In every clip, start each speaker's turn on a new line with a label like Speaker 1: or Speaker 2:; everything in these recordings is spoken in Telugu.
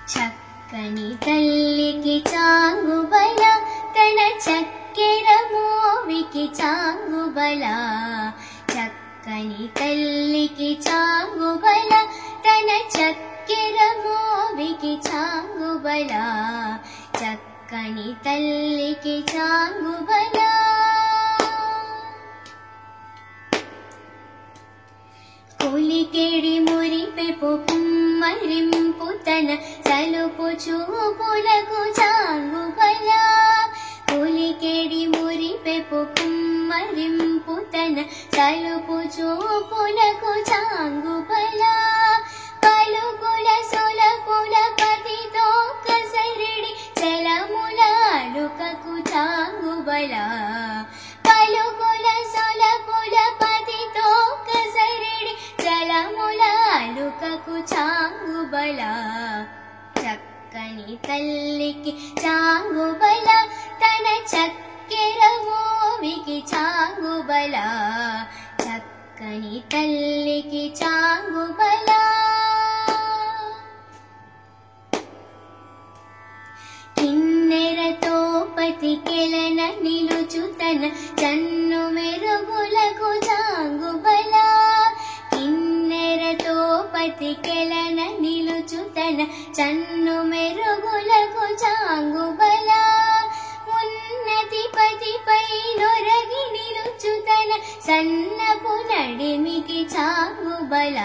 Speaker 1: చక్కని తల్లికి చాంగుబల తన చక్కెర మోవికి చాంగుబల చక్కని తల్లికి చాంగుబల తన చక్కెర మోవికి చాంగుబల చక్కని తల్లికి చాంగుబల కొలికెడి మురిపెపు కుమ్మరింపు తన సలుపు చూపులకు చాంగుబల కొలికెడి మురిపెపు కుమ్మరింపు తన సలుపు చూపులకు చాంగుబల పలుకుల సొలపుల పతితో కసరిడి చలముల అలుకకు చాంగుబల పలుకుల సొలపుల పతితో కసరిడి చలముల అలుకకు చాంగుబల చక్కని తల్లికి చాంగుబల తన చక్కెర మోవికి చాంగుబల చక్కని తల్లికి చాంగుబల కిన్నెరతో పతికెలన నిలుచు తన చన్ను మెరుగులకు చాంగుబల కిన్నెరతో పతికెలన నిలుచు తన చన్ను మెరుగులకు చాంగుబల ఉన్నతి పతిపై నొరగి నిలుచు తన సన్నపు నడిమికి చాంగుబల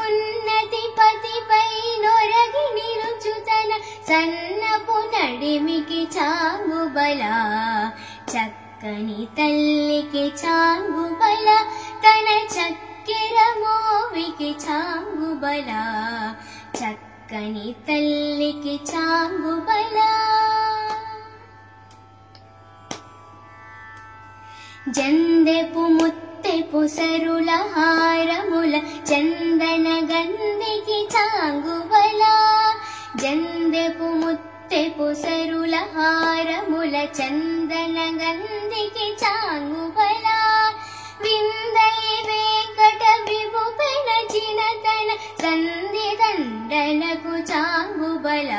Speaker 1: ఉన్నతి పతిపై నొరగి నిలుచు తన సన్నపు నడిమికి చాంగుబల చక్కని తల్లికి చాంగుబల తన చక్కెర మోవికి చాంగుబల చక్కని తల్లికి చాంగుబల జందెపు ముత్తెపు సరుల హారముల చందన గంధికి చాంగుబల జందెపు ముత్తెపు సరుల హారముల చందన గంధికి చాంగుబల విందై వేకట విభు పెనచిన తన సంధి దండలకు చాంగుబల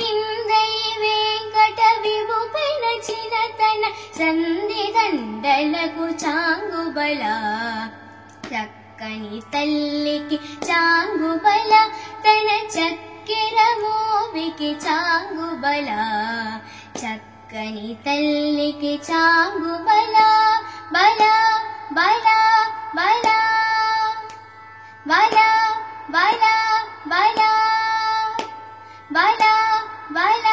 Speaker 1: విందై వేకట విభు పెనచిన తన సంధి దండలకు చాంగుబల చక్కని తల్లికి చాంగుబల తన చక్కెర మోవికి చాంగుబల చక్కని తల్లికి చాంగుబల బల బల బల బల బల బల బల బల